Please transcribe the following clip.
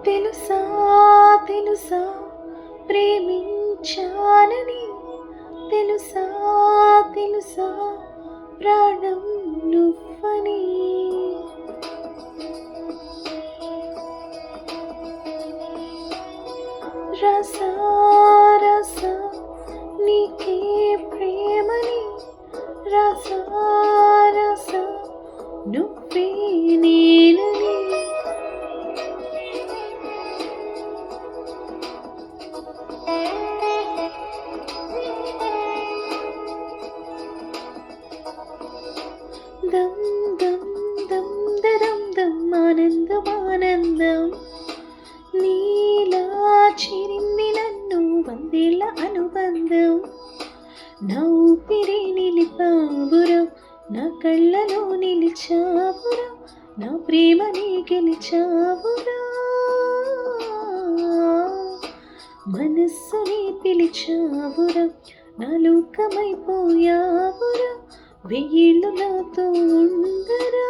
తెలుసా తెలుసా ప్రేమించానని, తెలుసా తెలుసా ప్రాణం నువ్వని. రసా రసా నీకే ప్రేమని, రసా రసా నువ్వే నేనని. దం దం దం దదం దం ఆనందం ఆనందం, నీలా చిరింది నన్ను వందేళ్ల అనుబంధం. నా ఊపిరి నిలిపావురా, నా కళ్ళలో నిలిచావురా, నా ప్రేమని గెలిచావురా. మనస్సుని పిలిచావురా, నా లోకమైపోయావురా, వెయ్యేళ్ళు నాతో ఉండరా.